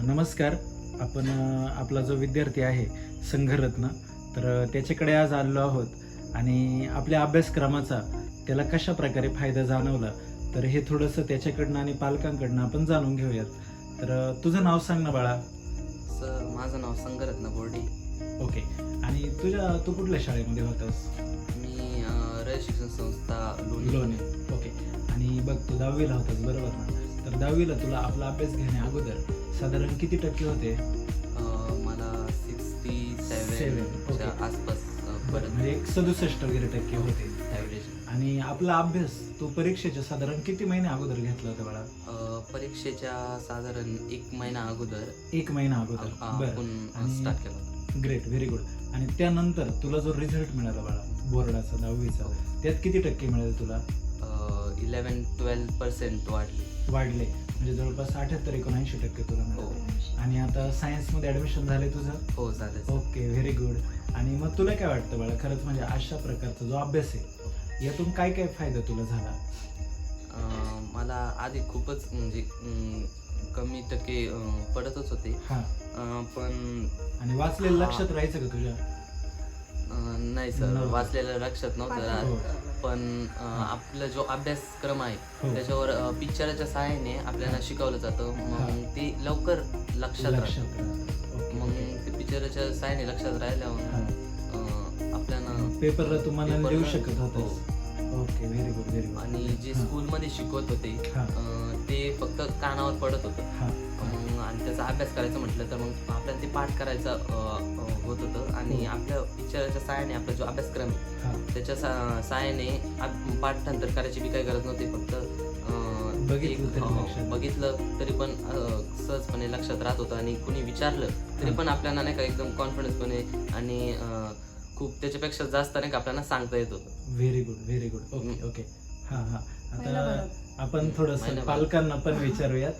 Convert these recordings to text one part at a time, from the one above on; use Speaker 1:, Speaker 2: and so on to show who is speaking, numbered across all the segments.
Speaker 1: नमस्कार. आपण आपला जो विद्यार्थी आहे संघरत्न, तर त्याच्याकडे आज आलेलो आहोत आणि आपल्या अभ्यासक्रमाचा त्याला कशा प्रकारे फायदा जाणवला तर हे थोडंसं त्याच्याकडनं आणि पालकांकडनं आपण जाणून घेऊयात. तर तुझं नाव सांग ना बाळा.
Speaker 2: सर, माझं नाव संघरत्न बोर्डे.
Speaker 1: ओके. आणि तू कुठल्या शाळेमध्ये होतास?
Speaker 2: मी रयत शिक्षण संस्था
Speaker 1: लोणी. ओके. आणि बघ, तू 10वीला होतास बरोबर ना? तर 10वीला तुला आपला अभ्यास घेण्या अगोदर साधारण किती टक्के होते?
Speaker 2: मला 67
Speaker 1: ओके.
Speaker 2: च्या आसपास
Speaker 1: म्हणजे 67 वगैरे टक्के होते.
Speaker 2: ॲव्हरेज.
Speaker 1: आणि आपला अभ्यास तू परीक्षेच्या साधारण किती महिने अगोदर घेतला होता बाळा?
Speaker 2: परीक्षेच्या साधारण 1 महिना अगोदर
Speaker 1: 1 महिना अगोदर.
Speaker 2: आपण स्टार्ट केला होता.
Speaker 1: Great, very good. आणि त्यानंतर तुला जो रिझल्ट मिळाला बाळा बोर्डाचा 10वीचा, त्यात किती टक्के मिळाले तुला?
Speaker 2: 11-12%
Speaker 1: वाढले, म्हणजे जवळपास 78-79% तुला मिळाले. आणि आता सायन्समध्ये ॲडमिशन झाले तुझं?
Speaker 2: हो, झालं.
Speaker 1: Okay, very good. आणि मग तुला काय वाटतं बाळा, खरंच म्हणजे अशा प्रकारचा जो अभ्यास आहे यातून काय काय फायदा तुला झाला?
Speaker 2: मला आधी खूपच म्हणजे कमी टक्के पडतच होते. पण
Speaker 1: आणि वाचलेलं लक्षात राहायचं का तुझ्या?
Speaker 2: नाही सर, वाचलेलं लक्षात नव्हतं राहत.
Speaker 1: हो.
Speaker 2: पण आपला जो अभ्यासक्रम आहे
Speaker 1: हो.
Speaker 2: त्याच्यावर पिक्चरच्या सहाय्याने आपल्याला शिकवलं जातं. मग ते लवकर लक्षात राहतं. मग ते पिक्चरच्या सहाय्याने लक्षात राहिल्यावर आपल्याला
Speaker 1: पेपरला तुम्हाला
Speaker 2: पेपरला-
Speaker 1: देऊ शकत होतं. Okay, very good, very good.
Speaker 2: आणि जे स्कूलमध्ये शिकवत होते ते फक्त कानावर पडत होतं. मग आणि त्याचा अभ्यास करायचं म्हटलं तर मग आपल्याला ते पाठ करायचं होत होतं. आणि आपल्या पिक्चरच्या सहाय्याने आपला जो अभ्यासक्रम आहे त्याच्या सहाय्याने पाठांतर करायची बी काही गरज नव्हती. फक्त बघितलं तरी पण सहजपणे लक्षात राहत होतं. आणि कुणी विचारलं तरी पण आपल्याला नाही का एकदम कॉन्फिडन्सपणे आणि खूप त्याच्यापेक्षा जास्त नाही का आपल्याला सांगता येत होतं.
Speaker 1: Very good, very good. Okay, okay. आता आपण थोडंसं पालकांना पण विचारूयात.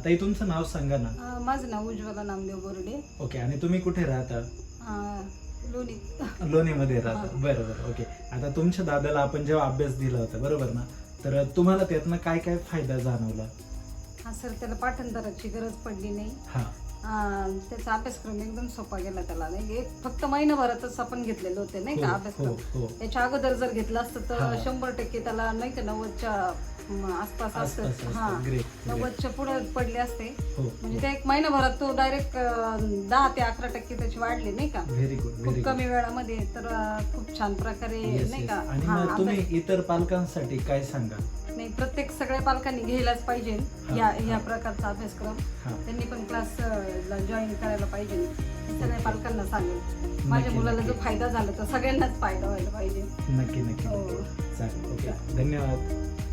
Speaker 1: ताई, तुमचं नाव सांगा ना.
Speaker 3: माझं नाव उज्ज्वला नामदेव बोर्डे.
Speaker 1: ओके. आणि तुम्ही कुठे राहता?
Speaker 3: लोणी.
Speaker 1: लोणीमध्ये राहता, बरोबर. ओके. आता तुमच्या दादाला आपण जेव्हा अभ्यास दिला होता बरोबर ना, तर तुम्हाला त्यातनं काय काय फायदा जाणवला?
Speaker 3: हा सर, त्याला पाठांतराची गरज पडली नाही. त्याचा अभ्यासक्रम एकदम सोपा गेला त्याला. नाही फक्त महिनाभरातच आपण घेतलेले होते नाही का अभ्यासक्रम. त्याच्या अगोदर जर घेतलं असतं तर 100% त्याला नाही का 90च्या आसपास असतं. 90च्या पुढे पडले असते. म्हणजे त्या 1 महिनाभरात तो डायरेक्ट 10 ते 11% त्याची वाढली नाही का.
Speaker 1: व्हेरी गुड,
Speaker 3: खूप कमी वेळामध्ये. तर खूप छान प्रकारे नाही का.
Speaker 1: आणि मग तुम्ही इतर पालकांसाठी काय सांगाल?
Speaker 3: नाही, प्रत्येक सगळ्या पालकांनी घ्यायलाच पाहिजे या प्रकारचा अभ्यासक्रम. त्यांनी पण क्लासला जॉईन करायला पाहिजे. सगळ्या पालकांना सांगेल, माझ्या मुलाला जो फायदा झाला तर सगळ्यांनाच फायदा व्हायला पाहिजे.
Speaker 1: नक्की नक्की. चालेल. ओके, धन्यवाद.